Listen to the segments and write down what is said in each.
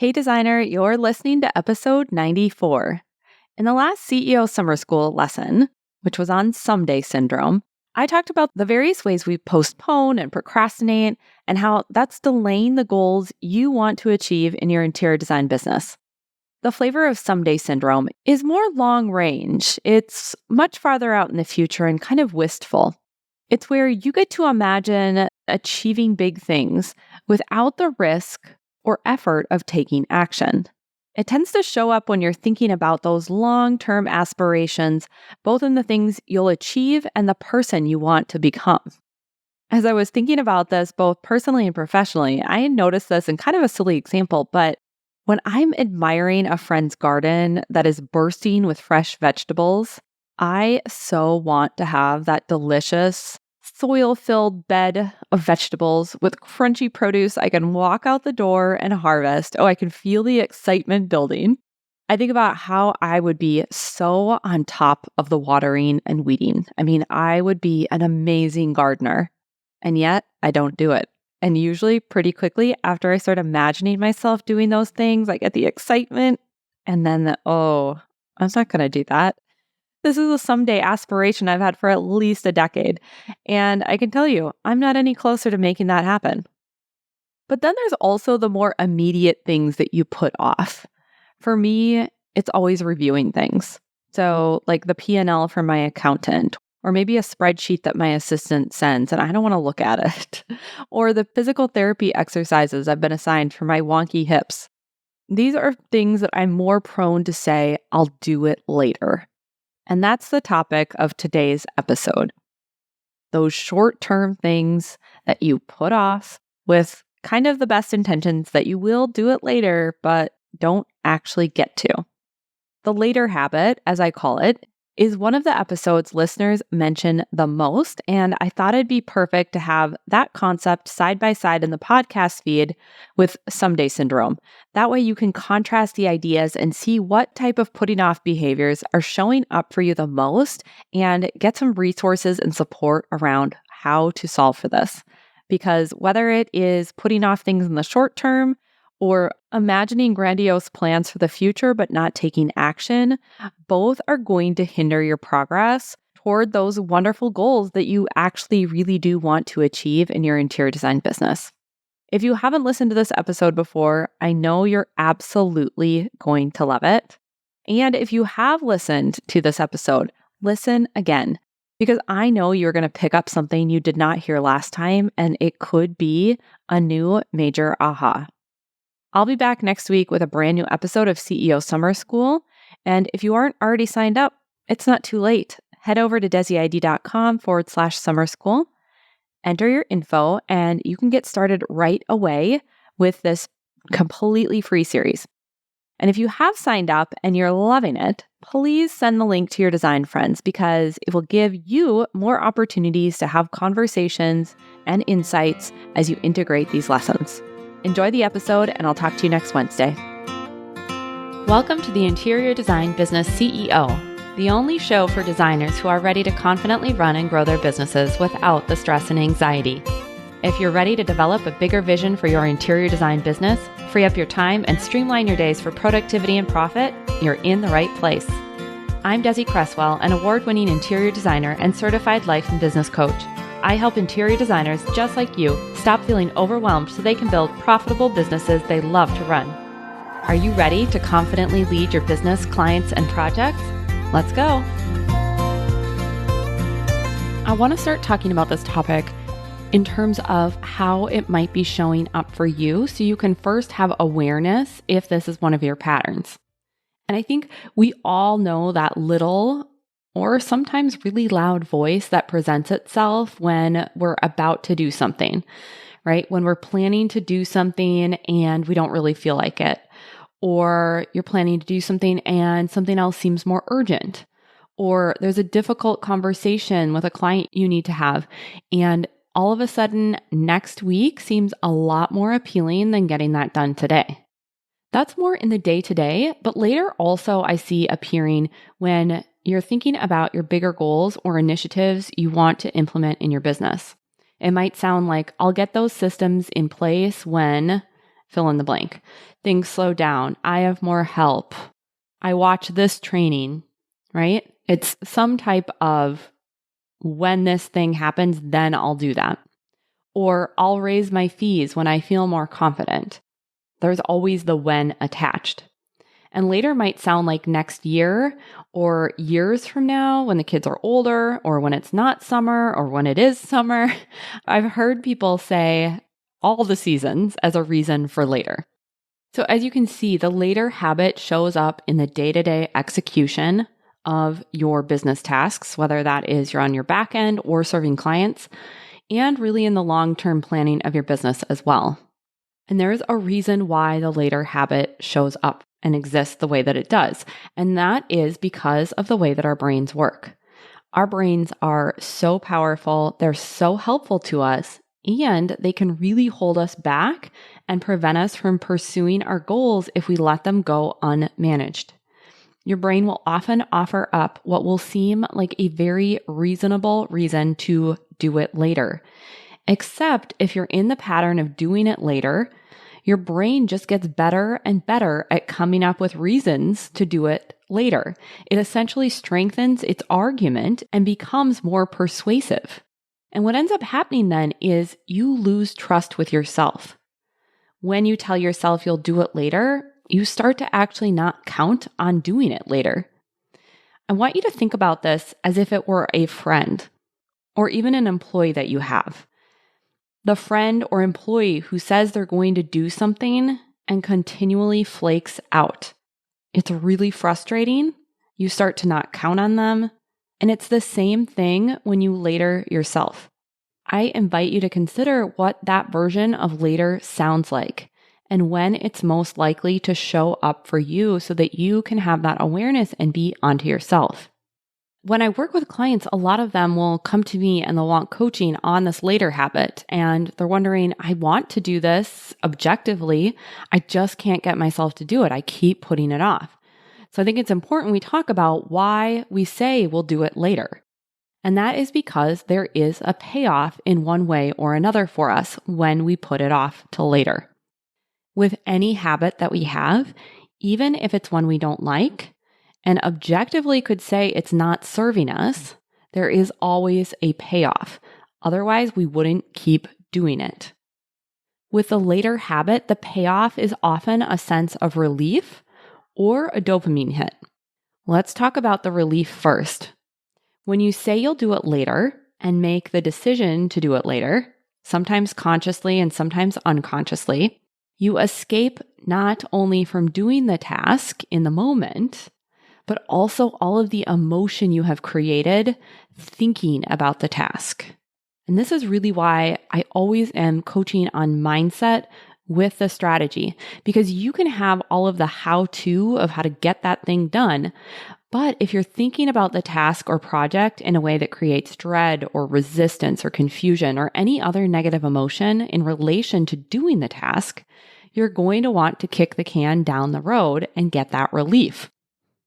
Hey designer, you're listening to episode 94. In the last CEO Summer School lesson, which was on someday syndrome, I talked about the various ways we postpone and procrastinate and how that's delaying the goals you want to achieve in your interior design business. The flavor of someday syndrome is more long range. It's much farther out in the future and kind of wistful. It's where you get to imagine achieving big things without the risk or effort of taking action. It tends to show up when you're thinking about those long-term aspirations, both in the things you'll achieve and the person you want to become. As I was thinking about this, both personally and professionally, I noticed this in kind of a silly example, but when I'm admiring a friend's garden that is bursting with fresh vegetables, I so want to have that delicious soil-filled bed of vegetables with crunchy produce I can walk out the door and harvest. Oh, I can feel the excitement building. I think about how I would be so on top of the watering and weeding. I would be an amazing gardener. And yet, I don't do it. And usually pretty quickly after I start imagining myself doing those things, I get the excitement and then I'm not going to do that. This is a someday aspiration I've had for at least a decade. And I can tell you, I'm not any closer to making that happen. But then there's also the more immediate things that you put off. For me, it's always reviewing things. So like the P&L from my accountant, or maybe a spreadsheet that my assistant sends and I don't want to look at it, or the physical therapy exercises I've been assigned for my wonky hips. These are things that I'm more prone to say, I'll do it later. And that's the topic of today's episode. Those short-term things that you put off with kind of the best intentions that you will do it later, but don't actually get to. The later habit, as I call it, is one of the episodes listeners mention the most, and I thought it'd be perfect to have that concept side by side in the podcast feed with someday syndrome. That way you can contrast the ideas and see what type of putting off behaviors are showing up for you the most and get some resources and support around how to solve for this. Because whether it is putting off things in the short term or imagining grandiose plans for the future but not taking action, both are going to hinder your progress toward those wonderful goals that you actually really do want to achieve in your interior design business. If you haven't listened to this episode before, I know you're absolutely going to love it. And if you have listened to this episode, listen again, because I know you're going to pick up something you did not hear last time, and it could be a new major aha. I'll be back next week with a brand new episode of CEO Summer School. And if you aren't already signed up, it's not too late. Head over to desiid.com/summer school, enter your info, and you can get started right away with this completely free series. And if you have signed up and you're loving it, please send the link to your design friends because it will give you more opportunities to have conversations and insights as you integrate these lessons. Enjoy the episode, and I'll talk to you next Wednesday. Welcome to the Interior Design Business CEO, the only show for designers who are ready to confidently run and grow their businesses without the stress and anxiety. If you're ready to develop a bigger vision for your interior design business, free up your time, and streamline your days for productivity and profit, you're in the right place. I'm Desi Cresswell, an award-winning interior designer and certified life and business coach. I help interior designers just like you stop feeling overwhelmed so they can build profitable businesses they love to run. Are you ready to confidently lead your business, clients, and projects? Let's go. I want to start talking about this topic in terms of how it might be showing up for you so you can first have awareness if this is one of your patterns. And I think we all know that little or sometimes really loud voice that presents itself when we're about to do something, right? When we're planning to do something and we don't really feel like it, or you're planning to do something and something else seems more urgent, or there's a difficult conversation with a client you need to have, and all of a sudden next week seems a lot more appealing than getting that done today. That's more in the day-to-day, but later also I see appearing when you're thinking about your bigger goals or initiatives you want to implement in your business. It might sound like, I'll get those systems in place when fill in the blank. Things slow down. I have more help. I watch this training, right? It's some type of when this thing happens, then I'll do that. Or I'll raise my fees when I feel more confident. There's always the when attached. And later might sound like next year or years from now when the kids are older or when it's not summer or when it is summer. I've heard people say all the seasons as a reason for later. So as you can see, the later habit shows up in the day-to-day execution of your business tasks, whether that is you're on your back end or serving clients, and really in the long-term planning of your business as well. And there's a reason why the later habit shows up and exists the way that it does. And that is because of the way that our brains work. Our brains are so powerful, they're so helpful to us, and they can really hold us back and prevent us from pursuing our goals if we let them go unmanaged. Your brain will often offer up what will seem like a very reasonable reason to do it later. Except if you're in the pattern of doing it later, your brain just gets better and better at coming up with reasons to do it later. It essentially strengthens its argument and becomes more persuasive. And what ends up happening then is you lose trust with yourself. When you tell yourself you'll do it later, you start to actually not count on doing it later. I want you to think about this as if it were a friend or even an employee that you have. The friend or employee who says they're going to do something and continually flakes out. It's really frustrating. You start to not count on them. And it's the same thing when you later yourself. I invite you to consider what that version of later sounds like and when it's most likely to show up for you so that you can have that awareness and be onto yourself. When I work with clients, a lot of them will come to me and they'll want coaching on this later habit. And they're wondering, I want to do this objectively. I just can't get myself to do it. I keep putting it off. So I think it's important we talk about why we say we'll do it later. And that is because there is a payoff in one way or another for us when we put it off till later. With any habit that we have, even if it's one we don't like, and objectively could say it's not serving us, there is always a payoff. Otherwise, we wouldn't keep doing it. With the later habit, the payoff is often a sense of relief or a dopamine hit. Let's talk about the relief first. When you say you'll do it later and make the decision to do it later, sometimes consciously and sometimes unconsciously, you escape not only from doing the task in the moment, but also all of the emotion you have created thinking about the task. And this is really why I always am coaching on mindset with the strategy, because you can have all of the how-to of how to get that thing done. But if you're thinking about the task or project in a way that creates dread or resistance or confusion or any other negative emotion in relation to doing the task, you're going to want to kick the can down the road and get that relief.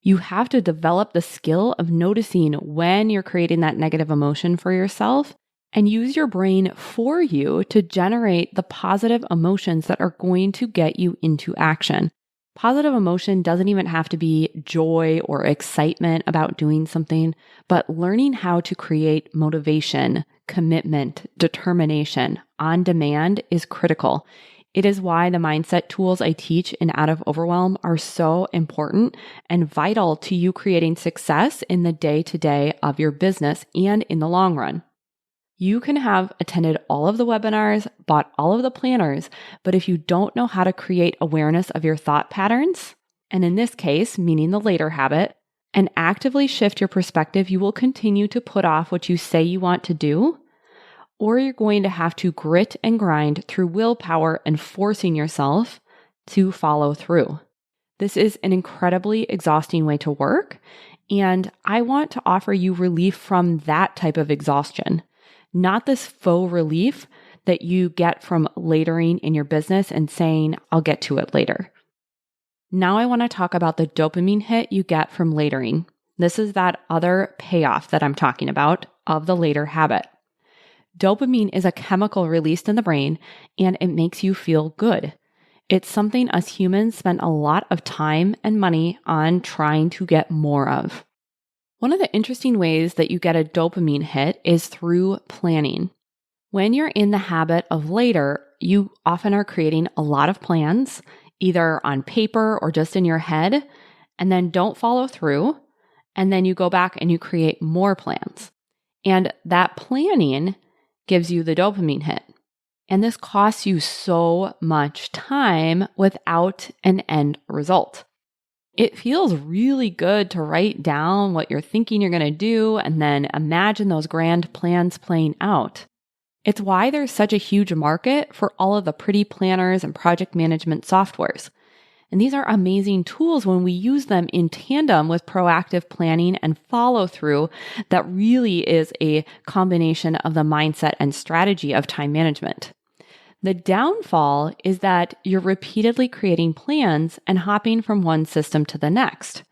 You have to develop the skill of noticing when you're creating that negative emotion for yourself and use your brain for you to generate the positive emotions that are going to get you into action. Positive emotion doesn't even have to be joy or excitement about doing something, but learning how to create motivation, commitment, determination on demand is critical. It is why the mindset tools I teach in Out of Overwhelm are so important and vital to you creating success in the day-to-day of your business and in the long run. You can have attended all of the webinars, bought all of the planners, but if you don't know how to create awareness of your thought patterns, and in this case, meaning the later habit, and actively shift your perspective, you will continue to put off what you say you want to do, or you're going to have to grit and grind through willpower and forcing yourself to follow through. This is an incredibly exhausting way to work, and I want to offer you relief from that type of exhaustion, not this faux relief that you get from latering in your business and saying, I'll get to it later. Now I want to talk about the dopamine hit you get from latering. This is that other payoff that I'm talking about of the later habit. Dopamine is a chemical released in the brain, and it makes you feel good. It's something us humans spend a lot of time and money on trying to get more of. One of the interesting ways that you get a dopamine hit is through planning. When you're in the habit of later, you often are creating a lot of plans, either on paper or just in your head, and then don't follow through. And then you go back and you create more plans. And that planning gives you the dopamine hit. And this costs you so much time without an end result. It feels really good to write down what you're thinking you're going to do and then imagine those grand plans playing out. It's why there's such a huge market for all of the pretty planners and project management softwares. And these are amazing tools when we use them in tandem with proactive planning and follow through that really is a combination of the mindset and strategy of time management. The downfall is that you're repeatedly creating plans and hopping from one system to the next.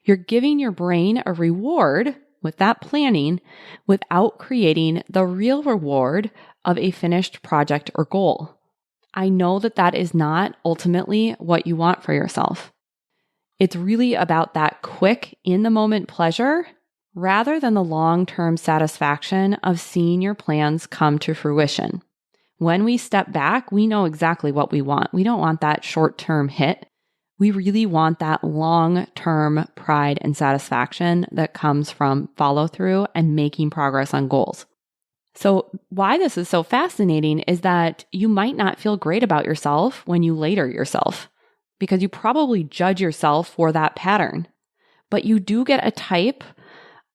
You're giving your brain a reward with that planning without creating the real reward of a finished project or goal. I know that that is not ultimately what you want for yourself. It's really about that quick, in-the-moment pleasure rather than the long-term satisfaction of seeing your plans come to fruition. When we step back, we know exactly what we want. We don't want that short-term hit. We really want that long-term pride and satisfaction that comes from follow-through and making progress on goals. So why this is so fascinating is that you might not feel great about yourself when you later yourself, because you probably judge yourself for that pattern. But you do get a type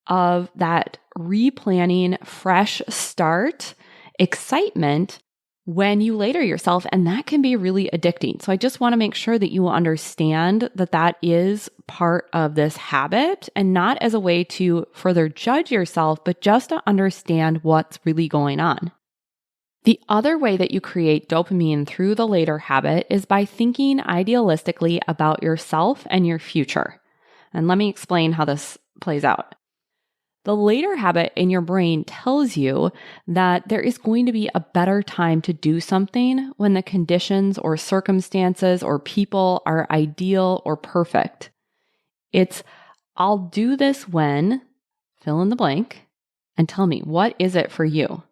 of that replanning, fresh start, excitement when you later yourself, and that can be really addicting. So I just want to make sure that you understand that that is part of this habit, and not as a way to further judge yourself, but just to understand what's really going on. The other way that you create dopamine through the later habit is by thinking idealistically about yourself and your future. And let me explain how this plays out. The later habit in your brain tells you that there is going to be a better time to do something when the conditions or circumstances or people are ideal or perfect. It's, I'll do this when, fill in the blank, and tell me, what is it for you?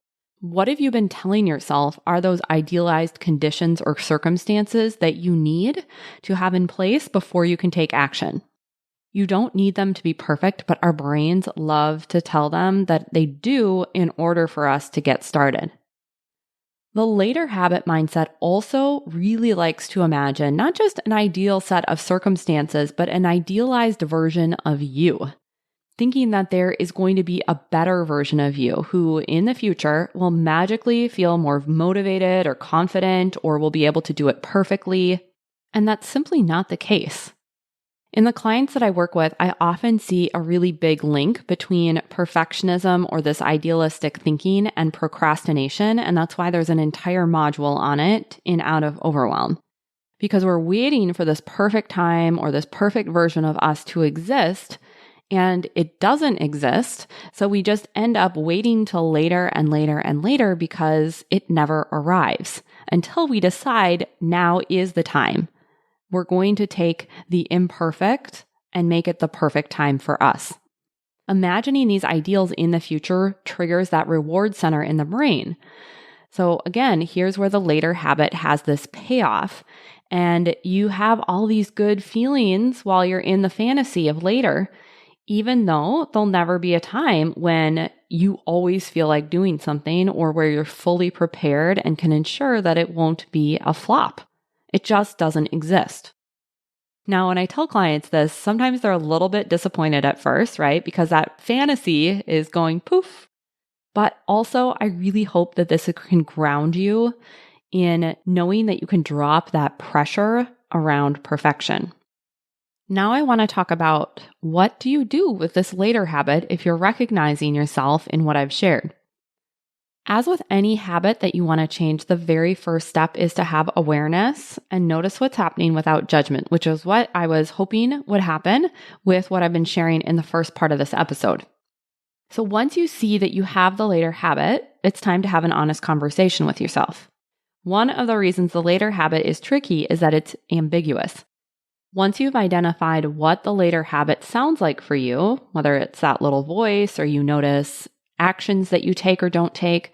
What have you been telling yourself are those idealized conditions or circumstances that you need to have in place before you can take action? You don't need them to be perfect, but our brains love to tell them that they do in order for us to get started. The later habit mindset also really likes to imagine not just an ideal set of circumstances, but an idealized version of you, thinking that there is going to be a better version of you who in the future will magically feel more motivated or confident or will be able to do it perfectly. And that's simply not the case. In the clients that I work with, I often see a really big link between perfectionism or this idealistic thinking and procrastination, and that's why there's an entire module on it in Out of Overwhelm. Because we're waiting for this perfect time or this perfect version of us to exist, and it doesn't exist, so we just end up waiting till later and later and later because it never arrives until we decide now is the time. We're going to take the imperfect and make it the perfect time for us. Imagining these ideals in the future triggers that reward center in the brain. So again, here's where the later habit has this payoff. And you have all these good feelings while you're in the fantasy of later, even though there'll never be a time when you always feel like doing something or where you're fully prepared and can ensure that it won't be a flop. It just doesn't exist. Now, when I tell clients this, sometimes they're a little bit disappointed at first, right? Because that fantasy is going poof. But also, I really hope that this can ground you in knowing that you can drop that pressure around perfection. Now I want to talk about what do you do with this later habit if you're recognizing yourself in what I've shared. As with any habit that you want to change, the very first step is to have awareness and notice what's happening without judgment, which is what I was hoping would happen with what I've been sharing in the first part of this episode. So once you see that you have the later habit, it's time to have an honest conversation with yourself. One of the reasons the later habit is tricky is that it's ambiguous. Once you've identified what the later habit sounds like for you, whether it's that little voice or you notice actions that you take or don't take,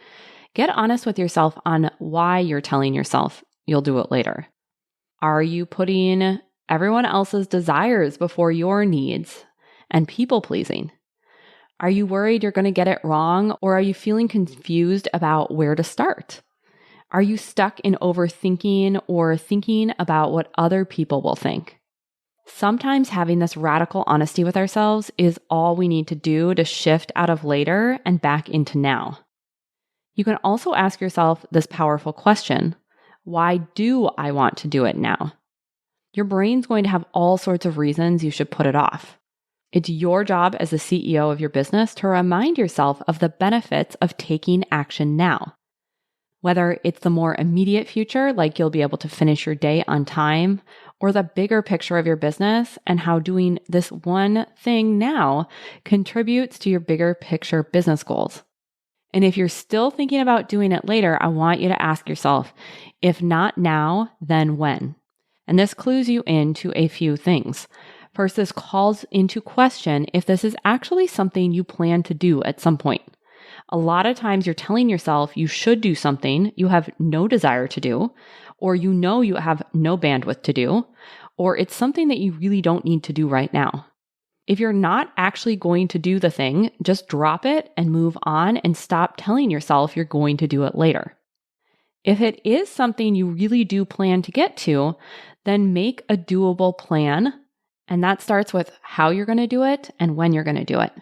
get honest with yourself on why you're telling yourself you'll do it later. Are you putting everyone else's desires before your needs and people pleasing? Are you worried you're going to get it wrong, or are you feeling confused about where to start? Are you stuck in overthinking or thinking about what other people will think? Sometimes having this radical honesty with ourselves is all we need to do to shift out of later and back into now. You can also ask yourself this powerful question: why do I want to do it now? Your brain's going to have all sorts of reasons you should put it off. It's your job as the CEO of your business to remind yourself of the benefits of taking action now. Whether it's the more immediate future, like you'll be able to finish your day on time, or the bigger picture of your business and how doing this one thing now contributes to your bigger picture business goals. And if you're still thinking about doing it later, I want you to ask yourself, if not now, then when? And this clues you into a few things. First, this calls into question if this is actually something you plan to do at some point. A lot of times you're telling yourself you should do something you have no desire to do, or you know you have no bandwidth to do, or it's something that you really don't need to do right now. If you're not actually going to do the thing, just drop it and move on and stop telling yourself you're going to do it later. If it is something you really do plan to get to, then make a doable plan, and that starts with how you're going to do it and when you're going to do it.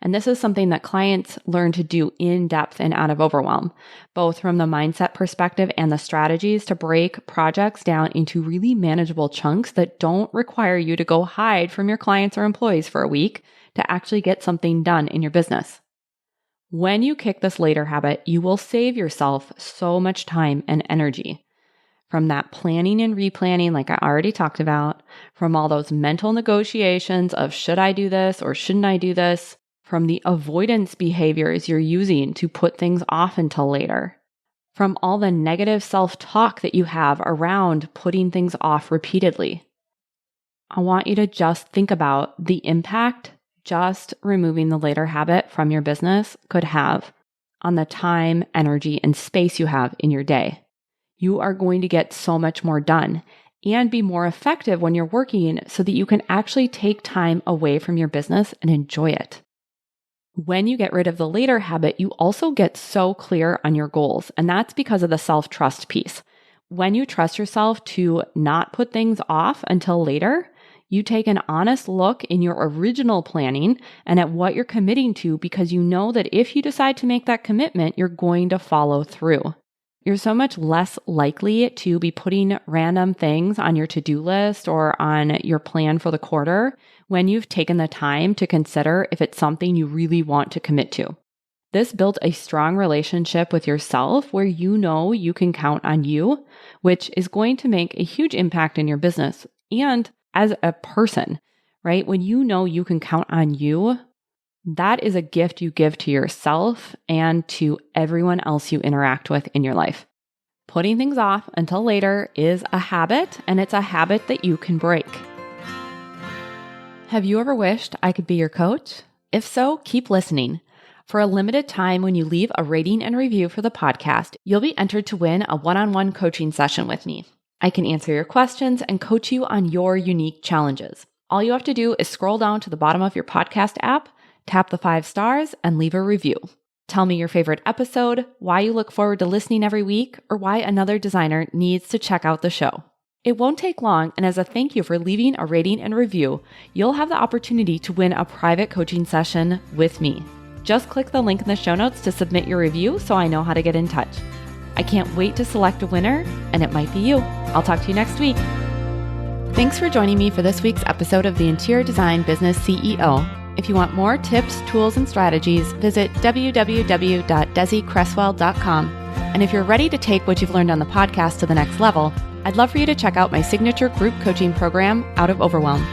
And this is something that clients learn to do in depth and out of overwhelm, both from the mindset perspective and the strategies to break projects down into really manageable chunks that don't require you to go hide from your clients or employees for a week to actually get something done in your business. When you kick this later habit, you will save yourself so much time and energy. From that planning and replanning, like I already talked about, from all those mental negotiations of should I do this or shouldn't I do this, from the avoidance behaviors you're using to put things off until later, from all the negative self-talk that you have around putting things off repeatedly. I want you to just think about the impact just removing the later habit from your business could have on the time, energy, and space you have in your day. You are going to get so much more done and be more effective when you're working so that you can actually take time away from your business and enjoy it. When you get rid of the later habit, you also get so clear on your goals, and that's because of the self-trust piece. When you trust yourself to not put things off until later, you take an honest look in your original planning and at what you're committing to, because you know that if you decide to make that commitment, you're going to follow through. You're so much less likely to be putting random things on your to-do list or on your plan for the quarter when you've taken the time to consider if it's something you really want to commit to. This builds a strong relationship with yourself where you know you can count on you, which is going to make a huge impact in your business and as a person, right? When you know you can count on you, that is a gift you give to yourself and to everyone else you interact with in your life. Putting things off until later is a habit, and it's a habit that you can break. Have you ever wished I could be your coach? If so, keep listening. For a limited time, when you leave a rating and review for the podcast, you'll be entered to win a one-on-one coaching session with me. I can answer your questions and coach you on your unique challenges. All you have to do is scroll down to the bottom of your podcast app, tap the 5 stars, and leave a review. Tell me your favorite episode, why you look forward to listening every week, or why another designer needs to check out the show. It won't take long, and as a thank you for leaving a rating and review, you'll have the opportunity to win a private coaching session with me. Just click the link in the show notes to submit your review so I know how to get in touch. I can't wait to select a winner, and it might be you. I'll talk to you next week. Thanks for joining me for this week's episode of the Interior Design Business CEO. If you want more tips, tools, and strategies, visit www.desiCresswell.com. And if you're ready to take what you've learned on the podcast to the next level, I'd love for you to check out my signature group coaching program, Out of Overwhelm.